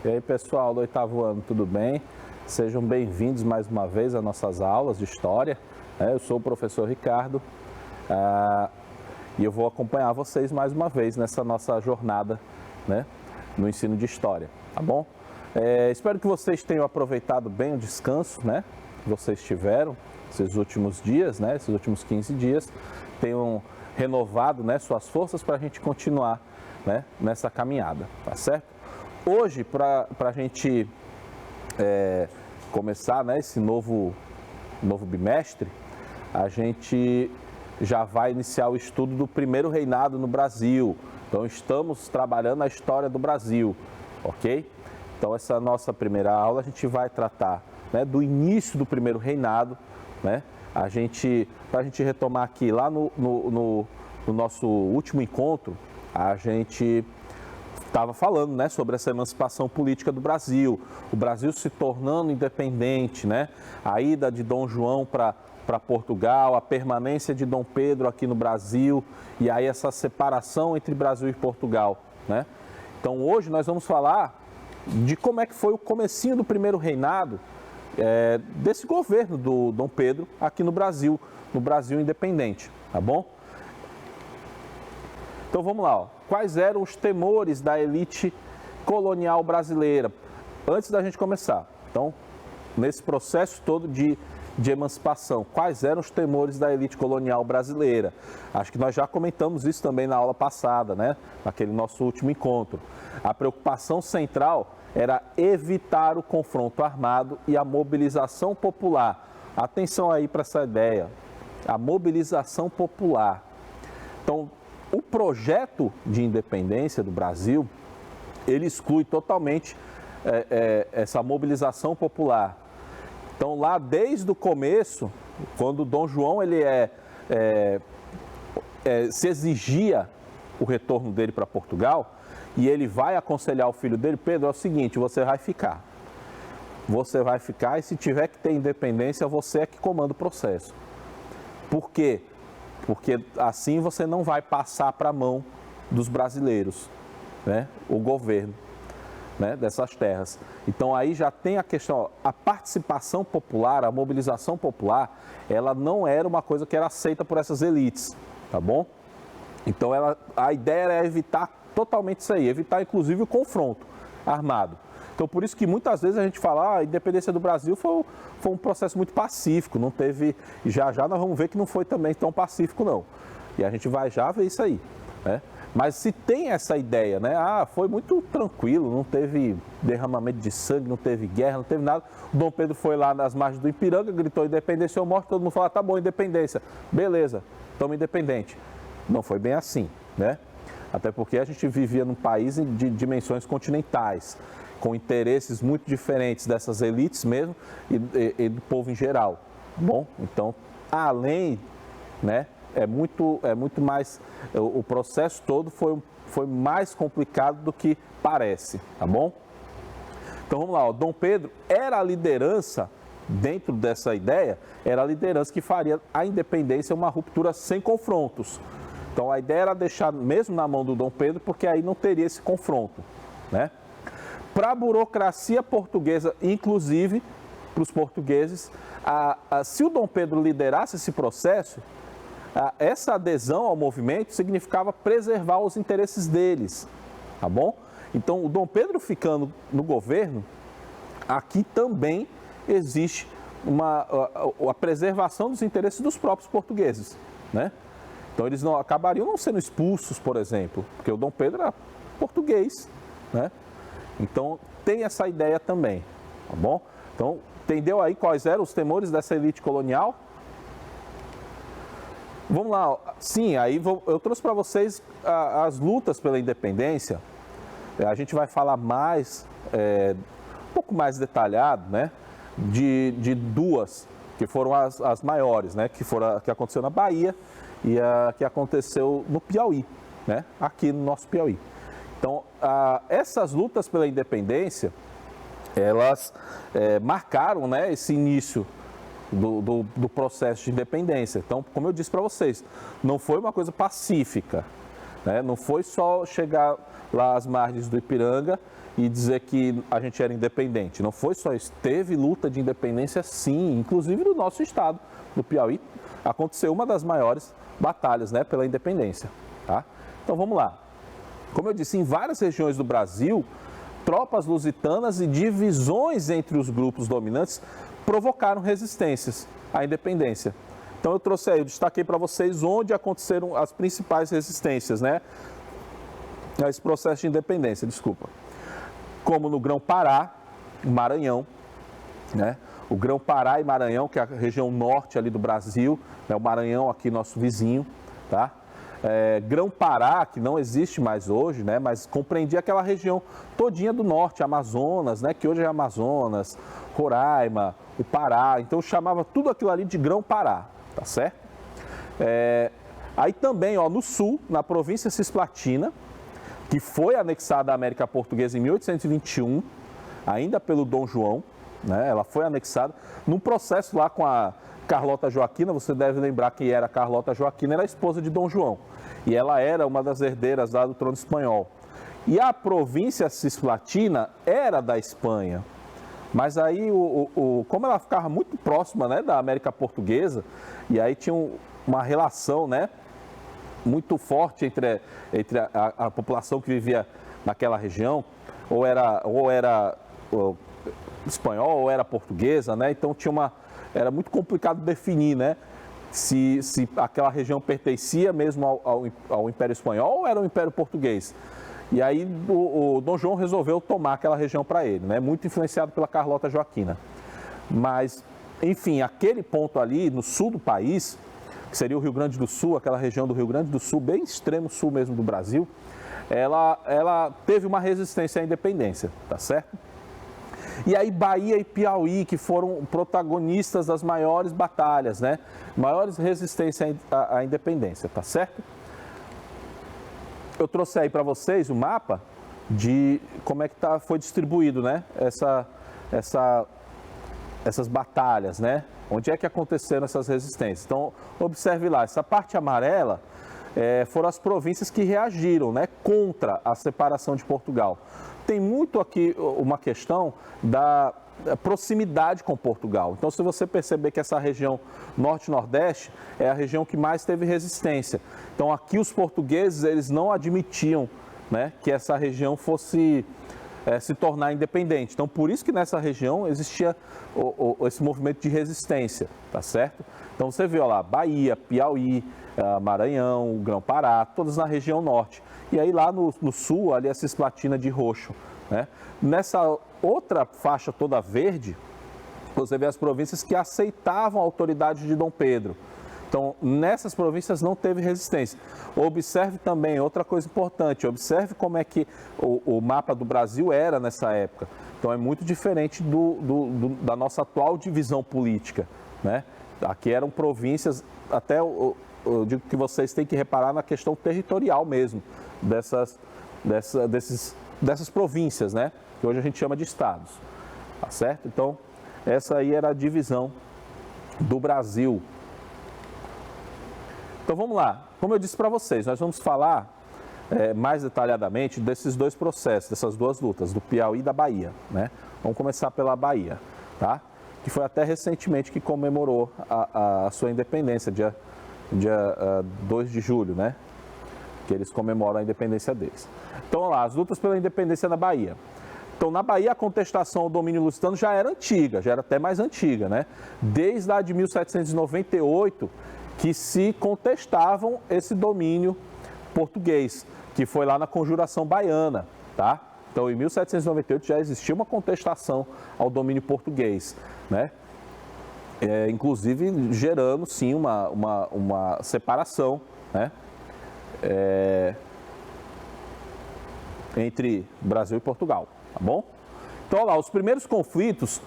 E aí, pessoal do oitavo ano, tudo bem? Sejam bem-vindos mais uma vez às nossas aulas de História. Eu sou o professor Ricardo e eu vou acompanhar vocês mais uma vez nessa nossa jornada, né, no ensino de História, tá bom? Espero que vocês tenham aproveitado bem o descanso, né, que vocês tiveram esses últimos dias, né, esses últimos 15 dias, tenham renovado, né, suas forças para a gente continuar, né, nessa caminhada, tá certo? Hoje, para a gente começar, né, esse novo bimestre, a gente já vai iniciar o estudo do primeiro reinado no Brasil. Então, estamos trabalhando a história do Brasil, ok? Então, essa nossa primeira aula, a gente vai tratar, né, do início do primeiro reinado, né? Para a gente retomar aqui, lá no nosso último encontro, a gente estava falando, né, sobre essa emancipação política do Brasil, o Brasil se tornando independente, né, a ida de Dom João para Portugal, a permanência de Dom Pedro aqui no Brasil e aí essa separação entre Brasil e Portugal, né? Então hoje nós vamos falar de como é que foi o comecinho do primeiro reinado desse governo do Dom Pedro aqui no Brasil independente, tá bom? Então vamos lá, ó. Quais eram os temores da elite colonial brasileira? Antes da gente começar, então, nesse processo todo de emancipação, quais eram os temores da elite colonial brasileira? Acho que nós já comentamos isso também na aula passada, né? Naquele nosso último encontro. A preocupação central era evitar o confronto armado e a mobilização popular. Atenção aí para essa ideia, a mobilização popular. Então, o projeto de independência do Brasil, ele exclui totalmente essa mobilização popular. Então, lá desde o começo, quando Dom João se exigia o retorno dele para Portugal, e ele vai aconselhar o filho dele, Pedro, é o seguinte, você vai ficar. Você vai ficar e se tiver que ter independência, você é que comanda o processo. Por quê? Porque assim você não vai passar para a mão dos brasileiros, né, o governo, né, dessas terras. Então aí já tem a questão, ó, a participação popular, a mobilização popular, ela não era uma coisa que era aceita por essas elites, tá bom? Então a ideia era evitar totalmente isso aí, evitar inclusive o confronto armado. Então, por isso que muitas vezes a gente fala, a independência do Brasil foi um processo muito pacífico, não teve, já nós vamos ver que não foi também tão pacífico não. E a gente vai já ver isso aí, né? Mas se tem essa ideia, né, foi muito tranquilo, não teve derramamento de sangue, não teve guerra, não teve nada. O Dom Pedro foi lá nas margens do Ipiranga, gritou independência ou morte, todo mundo fala, tá bom, independência, beleza, estamos independentes. Não foi bem assim, né? Até porque a gente vivia num país de dimensões continentais, com interesses muito diferentes dessas elites mesmo e do povo em geral, bom? Então, além, né, é muito mais, o processo todo foi mais complicado do que parece, tá bom? Então, vamos lá, ó, Dom Pedro era a liderança, dentro dessa ideia, era a liderança que faria a independência uma ruptura sem confrontos. Então, a ideia era deixar mesmo na mão do Dom Pedro, porque aí não teria esse confronto, né? Para a burocracia portuguesa, inclusive para os portugueses, se o Dom Pedro liderasse esse processo, essa adesão ao movimento significava preservar os interesses deles, tá bom? Então, o Dom Pedro ficando no governo, aqui também existe a preservação dos interesses dos próprios portugueses, né? Então, eles acabariam não sendo expulsos, por exemplo, porque o Dom Pedro era português, né? Então, tem essa ideia também, tá bom? Então, entendeu aí quais eram os temores dessa elite colonial? Vamos lá, ó. Sim, aí eu trouxe para vocês as lutas pela independência. A gente vai falar mais, um pouco mais detalhado, né? De duas, que foram as maiores, né? Que aconteceu na Bahia e a que aconteceu no Piauí, né? Aqui no nosso Piauí. Então, essas lutas pela independência, elas marcaram, né, esse início do processo de independência. Então, como eu disse para vocês, não foi uma coisa pacífica, né? Não foi só chegar lá às margens do Ipiranga e dizer que a gente era independente. Não foi só isso. Teve luta de independência, sim, inclusive no nosso estado, do Piauí. Aconteceu uma das maiores batalhas, né, pela independência. Tá? Então vamos lá. Como eu disse, em várias regiões do Brasil, tropas lusitanas e divisões entre os grupos dominantes provocaram resistências à independência. Então eu trouxe aí, eu destaquei para vocês onde aconteceram as principais resistências, né, a esse processo de independência, desculpa. Como no Grão-Pará, Maranhão, né? O Grão-Pará e Maranhão, que é a região norte ali do Brasil, né? O Maranhão aqui nosso vizinho, tá? Grão-Pará, que não existe mais hoje, né? Mas compreendia aquela região todinha do norte, Amazonas, né? Que hoje é Amazonas, Roraima, o Pará, então chamava tudo aquilo ali de Grão-Pará, tá certo? Aí também, ó, no sul, na província Cisplatina, que foi anexada à América Portuguesa em 1821, ainda pelo Dom João, né? Ela foi anexada num processo lá com a Carlota Joaquina. Você deve lembrar que era a Carlota Joaquina, era a esposa de Dom João, e ela era uma das herdeiras lá do trono espanhol. E a província Cisplatina era da Espanha, mas aí, como ela ficava muito próxima, né, da América Portuguesa, e aí tinha uma relação, né, muito forte entre a população que vivia naquela região, ou era espanhol ou era portuguesa, né? Então era muito complicado definir, né, se aquela região pertencia mesmo ao Império Espanhol ou era o Império Português. E aí o Dom João resolveu tomar aquela região para ele, né? Muito influenciado pela Carlota Joaquina. Mas, enfim, aquele ponto ali no sul do país, que seria o Rio Grande do Sul, aquela região do Rio Grande do Sul, bem extremo sul mesmo do Brasil, ela teve uma resistência à independência, tá certo? E aí Bahia e Piauí, que foram protagonistas das maiores batalhas, né? Maiores resistências à independência, tá certo? Eu trouxe aí para vocês o mapa de como é que foi distribuído, né? Essas batalhas, né? Onde é que aconteceram essas resistências? Então, observe lá, essa parte amarela foram as províncias que reagiram, né, contra a separação de Portugal. Tem muito aqui uma questão da proximidade com Portugal. Então, se você perceber que essa região norte-nordeste é a região que mais teve resistência. Então, aqui os portugueses, eles não admitiam, né, que essa região fosse se tornar independente. Então, por isso que nessa região existia esse movimento de resistência, tá certo? Então, você viu lá, Bahia, Piauí, Maranhão, Grão-Pará, todas na região norte. E aí lá no sul, ali a Cisplatina de roxo, né? Nessa outra faixa toda verde, você vê as províncias que aceitavam a autoridade de Dom Pedro. Então, nessas províncias não teve resistência. Observe também, outra coisa importante, observe como é que o mapa do Brasil era nessa época. Então, é muito diferente da nossa atual divisão política, né? Aqui eram províncias, até eu digo que vocês têm que reparar na questão territorial mesmo, dessas províncias, né? Que hoje a gente chama de estados, tá certo? Então, essa aí era a divisão do Brasil. Então vamos lá, como eu disse para vocês, nós vamos falar mais detalhadamente desses dois processos, dessas duas lutas, do Piauí e da Bahia, né? Vamos começar pela Bahia, tá? Que foi até recentemente que comemorou a sua independência, dia 2 de julho, né? Que eles comemoram a independência deles. Então, vamos lá, as lutas pela independência na Bahia. Então, na Bahia, a contestação ao domínio lusitano já era antiga, já era até mais antiga, né? Desde lá de 1798, que se contestavam esse domínio português, que foi lá na Conjuração Baiana, tá? Então, em 1798 já existia uma contestação ao domínio português, né? Inclusive gerando, sim, uma separação, né? Entre Brasil e Portugal, tá bom? Então, olha lá, os primeiros conflitos,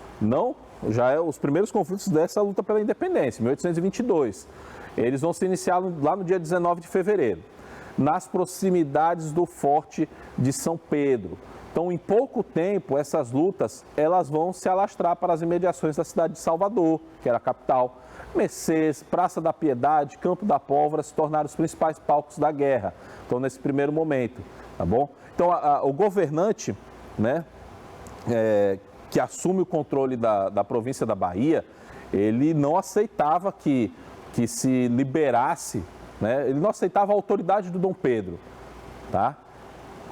os primeiros conflitos dessa luta pela independência, 1822. Eles vão se iniciar lá no dia 19 de fevereiro, nas proximidades do Forte de São Pedro. Então, em pouco tempo, essas lutas elas vão se alastrar para as imediações da cidade de Salvador, que era a capital. Mercês, Praça da Piedade, Campo da Pólvora se tornaram os principais palcos da guerra. Então, nesse primeiro momento, tá bom? Então, o governante, né, que assume o controle da província da Bahia, ele não aceitava que se liberasse, né? Ele não aceitava a autoridade do Dom Pedro, tá?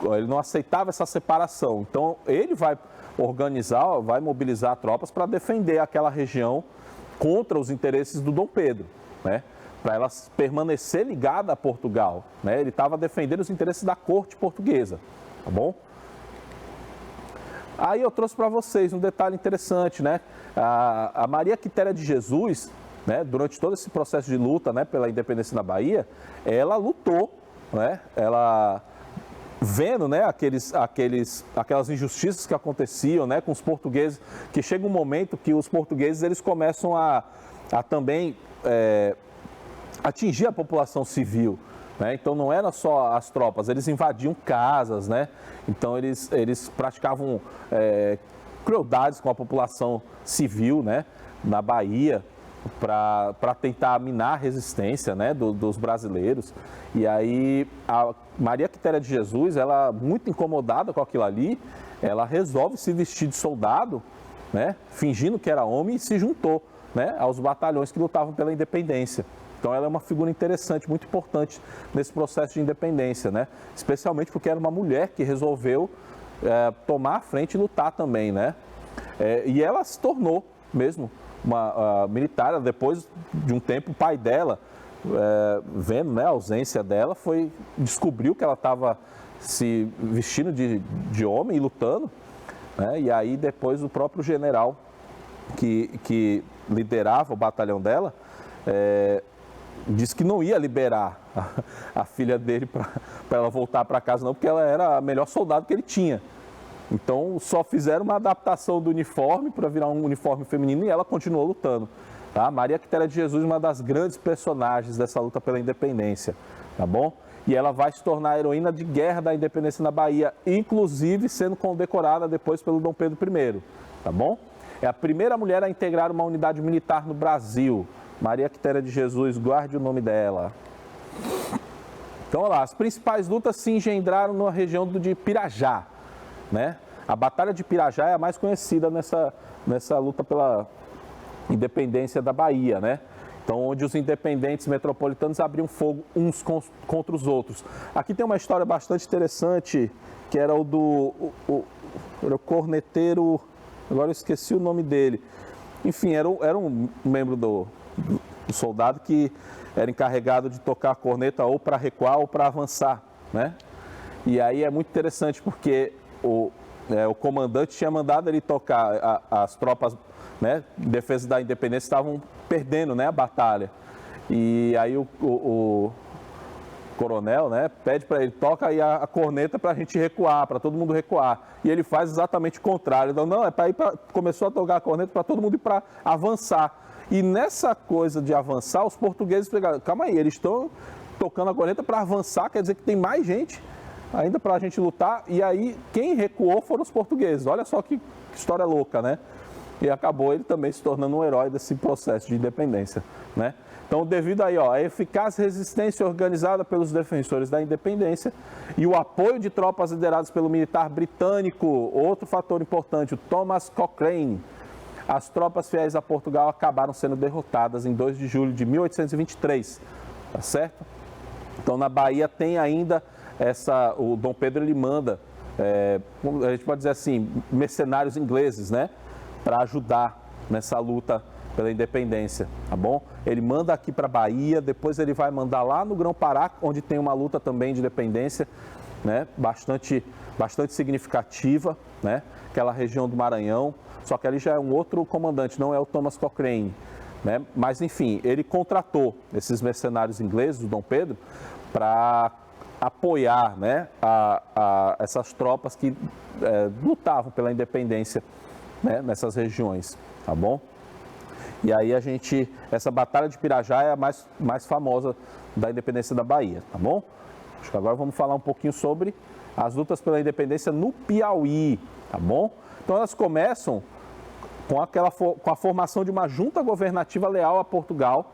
Ele não aceitava essa separação. Então, ele vai organizar, vai mobilizar tropas para defender aquela região contra os interesses do Dom Pedro, né? Para ela permanecer ligada a Portugal, né? Ele estava defendendo os interesses da corte portuguesa, tá bom? Aí eu trouxe para vocês um detalhe interessante, né? A Maria Quitéria de Jesus, né, durante todo esse processo de luta, né, pela independência da Bahia, ela lutou, né? Ela vendo, né, aquelas injustiças que aconteciam, né, com os portugueses, que chega um momento que os portugueses eles começam a também atingir a população civil, né? Então não eram só as tropas, eles invadiam casas, né? Então eles praticavam crueldades com a população civil, né, na Bahia, para tentar minar a resistência, né, dos brasileiros. E aí a Maria Quitéria de Jesus, ela muito incomodada com aquilo ali, ela resolve se vestir de soldado, né, fingindo que era homem, e se juntou, né, aos batalhões que lutavam pela independência. Então ela é uma figura interessante, muito importante nesse processo de independência, né, especialmente porque era uma mulher que resolveu tomar a frente e lutar também, né. E ela se tornou mesmo uma militar. Depois de um tempo, o pai dela, vendo, né, a ausência dela, descobriu que ela estava se vestindo de homem e lutando, né, e aí depois o próprio general que liderava o batalhão dela disse que não ia liberar a filha dele para ela voltar para casa não, porque ela era a melhor soldado que ele tinha. Então, só fizeram uma adaptação do uniforme para virar um uniforme feminino e ela continuou lutando. Tá? Maria Quitéria de Jesus, uma das grandes personagens dessa luta pela independência, tá bom? E ela vai se tornar a heroína de guerra da independência na Bahia, inclusive sendo condecorada depois pelo Dom Pedro I, tá bom? É a primeira mulher a integrar uma unidade militar no Brasil. Maria Quitéria de Jesus, guarde o nome dela. Então, olha lá, as principais lutas se engendraram na região de Pirajá, né? A Batalha de Pirajá é a mais conhecida nessa luta pela independência da Bahia, né? Então, onde os independentes metropolitanos abriam fogo uns contra os outros. Aqui tem uma história bastante interessante, que era o corneteiro, agora eu esqueci o nome dele. Enfim, era um membro do soldado que era encarregado de tocar a corneta ou para recuar ou para avançar, né? E aí é muito interessante porque o comandante tinha mandado ele tocar, as tropas, né, de defesa da independência estavam perdendo, né, a batalha. E aí o coronel, né, pede para ele, toca aí a corneta para a gente recuar, para todo mundo recuar. E ele faz exatamente o contrário. Então, não, começou a tocar a corneta para todo mundo ir para avançar. E nessa coisa de avançar, os portugueses pegaram, calma aí, eles estão tocando a corneta para avançar, quer dizer que tem mais gente ainda para a gente lutar. E aí quem recuou foram os portugueses. Olha só que história louca, né? E acabou ele também se tornando um herói desse processo de independência, né? Então, devido aí, a eficaz resistência organizada pelos defensores da independência e o apoio de tropas lideradas pelo militar britânico, outro fator importante, o Thomas Cochrane, as tropas fiéis a Portugal acabaram sendo derrotadas em 2 de julho de 1823, tá certo? Então, na Bahia tem ainda o Dom Pedro, ele manda, a gente pode dizer assim, mercenários ingleses, né, para ajudar nessa luta pela independência, tá bom? Ele manda aqui para a Bahia, depois ele vai mandar lá no Grão-Pará, onde tem uma luta também de independência, né, bastante significativa, né, aquela região do Maranhão, só que ali já é um outro comandante, não é o Thomas Cochrane, né, mas enfim, ele contratou esses mercenários ingleses, do Dom Pedro, para apoiar, né, essas tropas que lutavam pela independência, né, nessas regiões, tá bom? E aí essa Batalha de Pirajá é a mais famosa da independência da Bahia, tá bom? Acho que agora vamos falar um pouquinho sobre as lutas pela independência no Piauí, tá bom? Então elas começam com a formação de uma junta governativa leal a Portugal,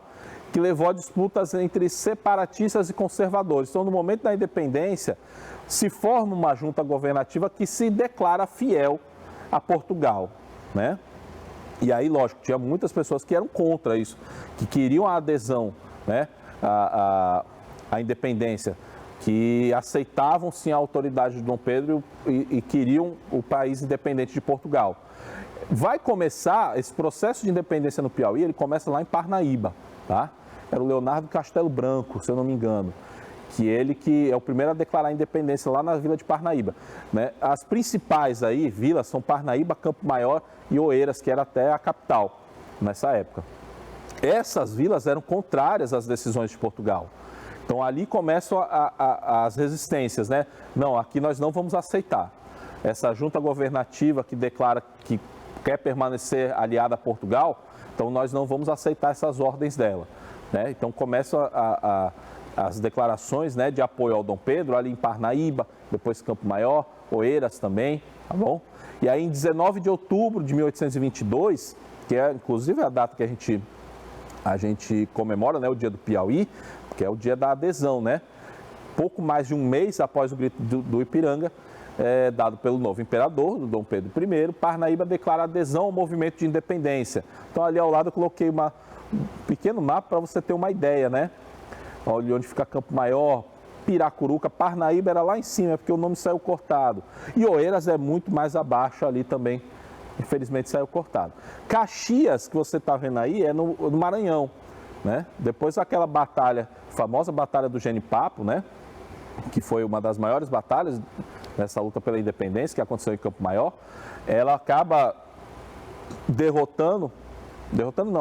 que levou a disputas entre separatistas e conservadores. Então, no momento da independência, se forma uma junta governativa que se declara fiel a Portugal, né? E aí, lógico, tinha muitas pessoas que eram contra isso, que queriam a adesão, né, à independência, que aceitavam sim a autoridade de Dom Pedro e queriam o país independente de Portugal. Vai começar esse processo de independência no Piauí, ele começa lá em Parnaíba, tá? Era o Leonardo Castelo Branco, se eu não me engano, que é o primeiro a declarar a independência lá na vila de Parnaíba, né? As principais aí vilas são Parnaíba, Campo Maior e Oeiras, que era até a capital nessa época. Essas vilas eram contrárias às decisões de Portugal. Então ali começam as resistências, né? Não, aqui nós não vamos aceitar. Essa junta governativa que declara que quer permanecer aliada a Portugal, então nós não vamos aceitar essas ordens dela, né? Então começam as declarações, né, de apoio ao Dom Pedro ali em Parnaíba, depois Campo Maior, Oeiras também, tá bom? E aí em 19 de outubro de 1822, que é inclusive a data que a gente comemora, né, o dia do Piauí, que é o dia da adesão, né? Pouco mais de um mês após o grito do Ipiranga, dado pelo novo imperador, do Dom Pedro I, Parnaíba declara adesão ao movimento de independência. Então ali ao lado eu coloquei um pequeno mapa para você ter uma ideia, né? Olha onde fica Campo Maior, Piracuruca, Parnaíba era lá em cima, porque o nome saiu cortado. E Oeiras é muito mais abaixo ali também, infelizmente saiu cortado. Caxias, que você está vendo aí, é no Maranhão, né? Depois daquela batalha, famosa batalha do Genipapo, né? Que foi uma das maiores batalhas nessa luta pela independência, que aconteceu em Campo Maior, ela acaba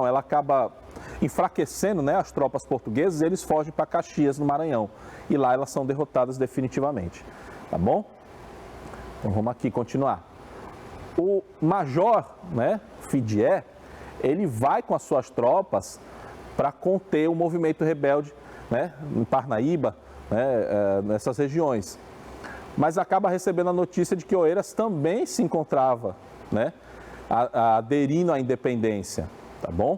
ela acaba enfraquecendo, né, as tropas portuguesas e eles fogem para Caxias, no Maranhão. E lá elas são derrotadas definitivamente, tá bom? Então vamos aqui continuar. O Major, né, Fidié, ele vai com as suas tropas para conter o movimento rebelde, né, em Parnaíba, né, nessas regiões. Mas acaba recebendo a notícia de que Oeiras também se encontrava, né, aderindo à independência, tá bom?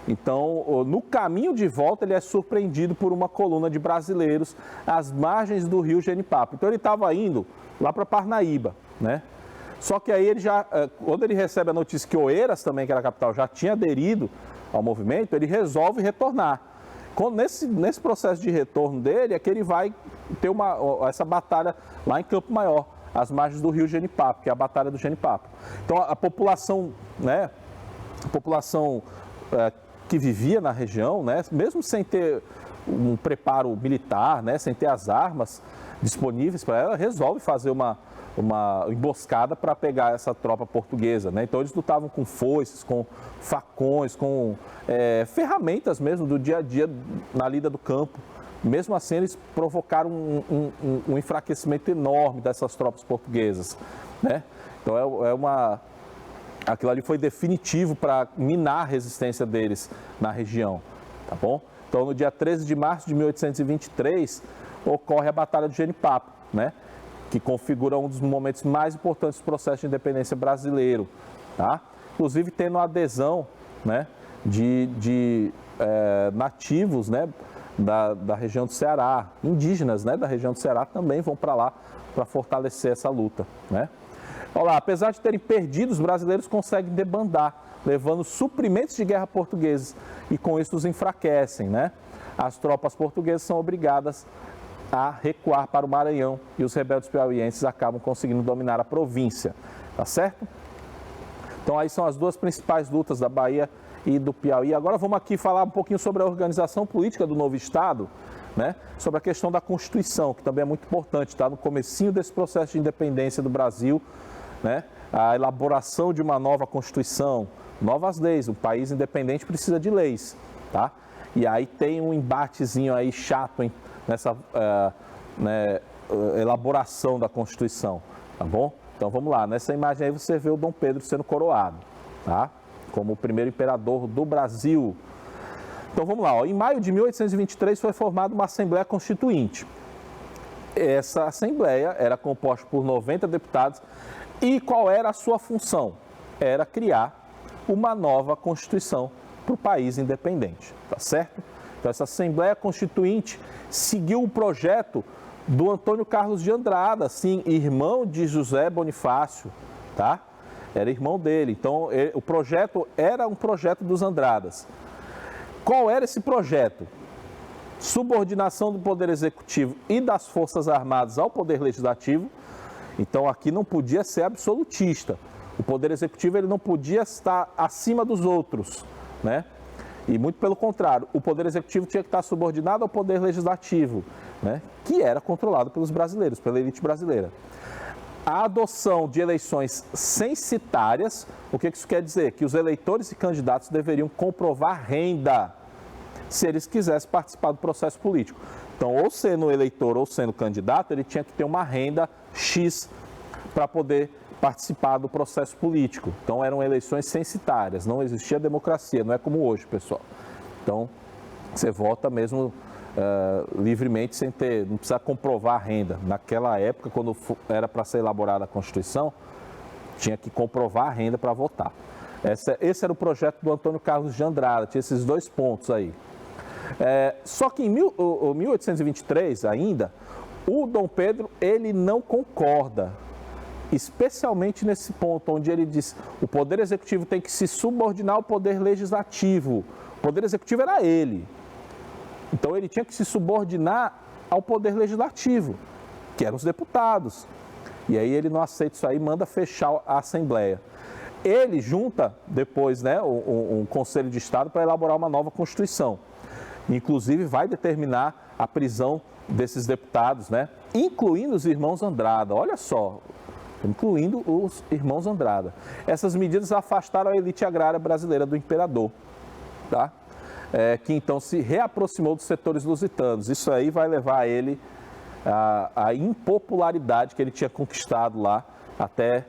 Então, no caminho de volta, ele é surpreendido por uma coluna de brasileiros às margens do rio Genipapo. Então, ele estava indo lá para Parnaíba, né? Só que aí quando ele recebe a notícia que Oeiras também, que era a capital, já tinha aderido ao movimento, ele resolve retornar. Nesse processo de retorno dele, é que ele vai ter essa batalha lá em Campo Maior, às margens do rio Genipapo, que é a Batalha do Genipapo. Então, a população, né, que vivia na região, né, mesmo sem ter um preparo militar, né, sem ter as armas disponíveis para ela, resolve fazer uma emboscada para pegar essa tropa portuguesa, né? Então eles lutavam com foices, com facões, com ferramentas mesmo do dia a dia na lida do campo. Mesmo assim, eles provocaram um enfraquecimento enorme dessas tropas portuguesas, né? Então aquilo ali foi definitivo para minar a resistência deles na região, tá bom? Então, no dia 13 de março de 1823, ocorre a Batalha do Genipapo, né? Que configura um dos momentos mais importantes do processo de independência brasileiro, tá? Inclusive tendo a adesão, né, de nativos, né, da região do Ceará, indígenas, né, da região do Ceará também vão para lá para fortalecer essa luta, né? Olha lá, apesar de terem perdido, os brasileiros conseguem debandar, levando suprimentos de guerra portugueses e com isso os enfraquecem, né? As tropas portuguesas são obrigadas a recuar para o Maranhão e os rebeldes piauienses acabam conseguindo dominar a província, tá certo? Então aí são as duas principais lutas da Bahia e do Piauí. Agora vamos aqui falar um pouquinho sobre a organização política do novo Estado, né? Sobre a questão da Constituição, que também é muito importante, tá? No comecinho desse processo de independência do Brasil, né? A elaboração de uma nova Constituição, novas leis. Um país independente precisa de leis, tá? E aí tem um embatezinho aí chato nessa elaboração da Constituição, tá bom? Então vamos lá, nessa imagem aí você vê o Dom Pedro sendo coroado, tá? Como o primeiro imperador do Brasil. Então vamos lá, ó. Em maio de 1823 foi formada uma Assembleia Constituinte. essa Assembleia era composta por 90 deputados e qual era a sua função? Era criar uma nova Constituição para o país independente, tá certo? Então essa Assembleia Constituinte seguiu o projeto do Antônio Carlos de Andrada, sim, irmão de José Bonifácio, tá? Era irmão dele, então o projeto era um projeto dos Andradas. Qual era esse projeto? Subordinação do Poder Executivo e das Forças Armadas ao Poder Legislativo. Então aqui não podia ser absolutista. O Poder Executivo ele não podia estar acima dos outros, né? E muito pelo contrário, o Poder Executivo tinha que estar subordinado ao Poder Legislativo, né? Que era controlado pelos brasileiros, pela elite brasileira. A adoção de eleições censitárias, o que isso quer dizer? Que os eleitores e candidatos deveriam comprovar renda se eles quisessem participar do processo político. Então, ou sendo eleitor ou sendo candidato, ele tinha que ter uma renda X para poder participar do processo político. Então, eram eleições censitárias, não existia democracia, não é como hoje, pessoal. Então, você vota mesmo livremente, sem ter, não precisa comprovar a renda. Naquela época, quando era para ser elaborada a Constituição, tinha que comprovar a renda para votar. Esse era o projeto do Antônio Carlos de Andrada, tinha esses dois pontos aí. Só que em 1823 ainda, o Dom Pedro ele não concorda, especialmente nesse ponto onde ele diz o Poder Executivo tem que se subordinar ao Poder Legislativo. O Poder Executivo era ele, então ele tinha que se subordinar ao Poder Legislativo, que eram os deputados. E aí ele não aceita isso aí, manda fechar a Assembleia. Ele junta depois, né, um Conselho de Estado para elaborar uma nova Constituição. Inclusive vai determinar a prisão desses deputados, né? Incluindo os irmãos Andrada, olha só, incluindo os irmãos Andrada. Essas medidas afastaram a elite agrária brasileira do imperador, tá? Que então se reaproximou dos setores lusitanos. Isso aí vai levar a ele a impopularidade que ele tinha conquistado lá até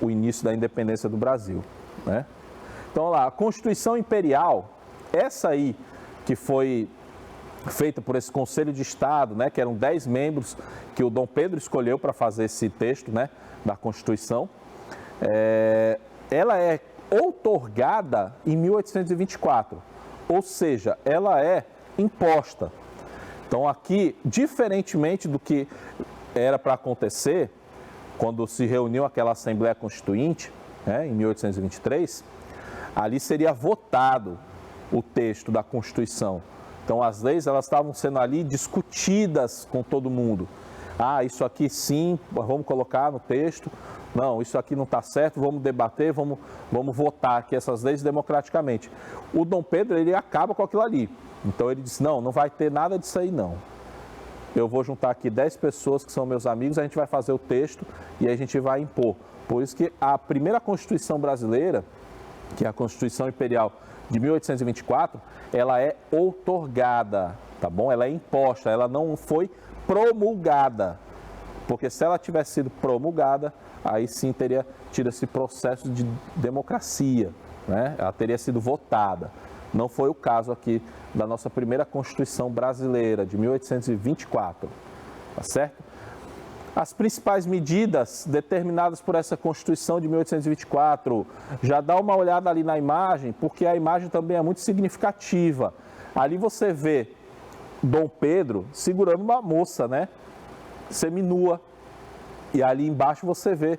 o início da independência do Brasil, né? Então, lá, a Constituição Imperial, essa aí que foi feita por esse Conselho de Estado, né, que eram 10 membros que o Dom Pedro escolheu para fazer esse texto, né, da Constituição, ela é outorgada em 1824, ou seja, ela é imposta. Então aqui, diferentemente do que era para acontecer quando se reuniu aquela Assembleia Constituinte, né, em 1823, ali seria votado o texto da Constituição. Então as leis elas estavam sendo ali discutidas com todo mundo. Isso aqui sim, vamos colocar no texto. Não, isso aqui não está certo, vamos debater, vamos votar aqui essas leis democraticamente. O Dom Pedro, ele acaba com aquilo ali. Então ele disse, não vai ter nada disso aí não. Eu vou juntar aqui 10 pessoas que são meus amigos, a gente vai fazer o texto e aí a gente vai impor. Por isso que a primeira Constituição brasileira, que é a Constituição Imperial de 1824, ela é outorgada, tá bom? Ela é imposta, ela não foi promulgada. Porque se ela tivesse sido promulgada, aí sim teria tido esse processo de democracia, né? Ela teria sido votada. Não foi o caso aqui da nossa primeira Constituição brasileira, de 1824, tá certo? As principais medidas determinadas por essa Constituição de 1824, já dá uma olhada ali na imagem, porque a imagem também é muito significativa. Ali você vê Dom Pedro segurando uma moça, né, seminua, e ali embaixo você vê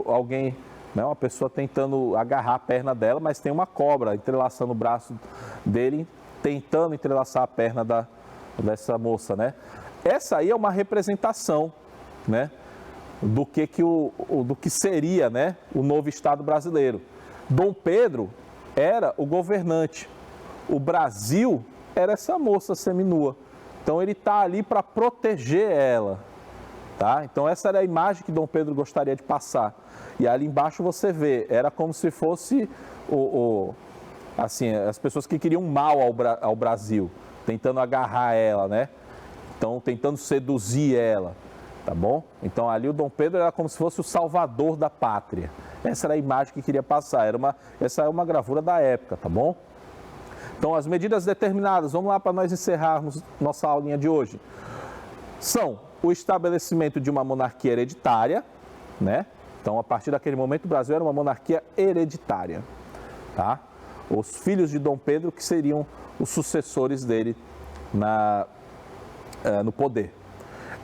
alguém, né, uma pessoa tentando agarrar a perna dela, mas tem uma cobra entrelaçando o braço dele, tentando entrelaçar a perna dessa moça, né. Essa aí é uma representação, né, do que seria, né, o novo Estado brasileiro. Dom Pedro era o governante, o Brasil era essa moça seminua. Então ele está ali para proteger ela, tá? Então essa era a imagem que Dom Pedro gostaria de passar. E ali embaixo você vê, era como se fosse assim, as pessoas que queriam mal ao Brasil, tentando agarrar ela, né? Então tentando seduzir ela. Tá bom? Então ali o Dom Pedro era como se fosse o salvador da pátria. Essa era a imagem que queria passar. Essa é uma gravura da época, tá bom? Então as medidas determinadas, vamos lá para nós encerrarmos nossa aulinha de hoje. são o estabelecimento de uma monarquia hereditária, né? Então, a partir daquele momento, o Brasil era uma monarquia hereditária, tá? Os filhos de Dom Pedro que seriam os sucessores dele no poder.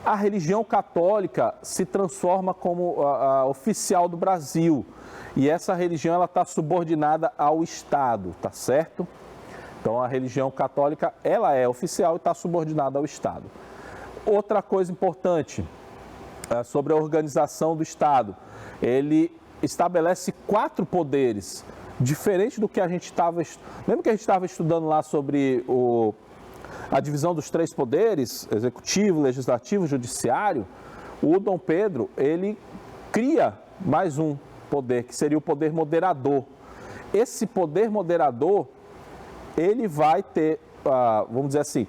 A religião católica se transforma como a oficial do Brasil e essa religião ela está subordinada ao Estado, tá certo? Então, a religião católica ela é oficial e está subordinada ao Estado. Outra coisa importante sobre a organização do Estado, ele estabelece 4 poderes, diferente do que a gente estava... Lembra que a gente estava estudando lá sobre a divisão dos 3 poderes, executivo, legislativo, judiciário? O Dom Pedro, ele cria mais um poder, que seria o poder moderador. Esse poder moderador, ele vai ter, vamos dizer assim,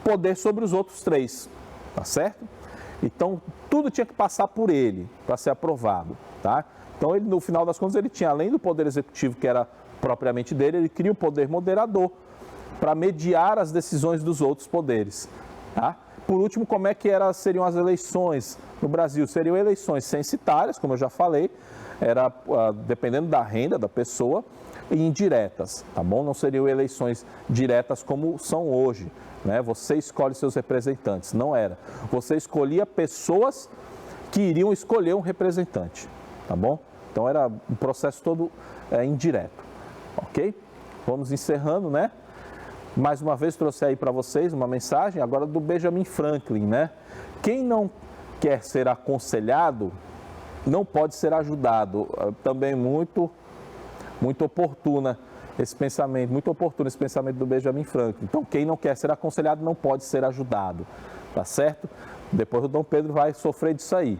poder sobre os outros 3, tá certo? Então, tudo tinha que passar por ele para ser aprovado, tá? Então, ele, no final das contas, ele tinha, além do poder executivo, que era propriamente dele, ele cria o poder moderador para mediar as decisões dos outros poderes, tá? Por último, como é que seriam as eleições no Brasil? Seriam eleições censitárias, como eu já falei, dependendo da renda da pessoa, e indiretas, tá bom? Não seriam eleições diretas como são hoje, né? Você escolhe seus representantes, não era. Você escolhia pessoas que iriam escolher um representante, tá bom? Então era um processo todo indireto, ok? Vamos encerrando, né? Mais uma vez trouxe aí para vocês uma mensagem agora do Benjamin Franklin, né? Quem não quer ser aconselhado não pode ser ajudado. Também muito oportuno esse pensamento do Benjamin Franklin. Então, quem não quer ser aconselhado não pode ser ajudado, tá certo? Depois o Dom Pedro vai sofrer disso aí,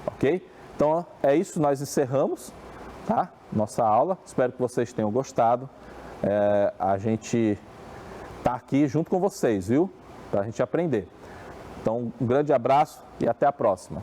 ok? Então, é isso, nós encerramos, tá? Nossa aula, espero que vocês tenham gostado. A gente tá aqui junto com vocês, viu? Para a gente aprender. Então, um grande abraço e até a próxima.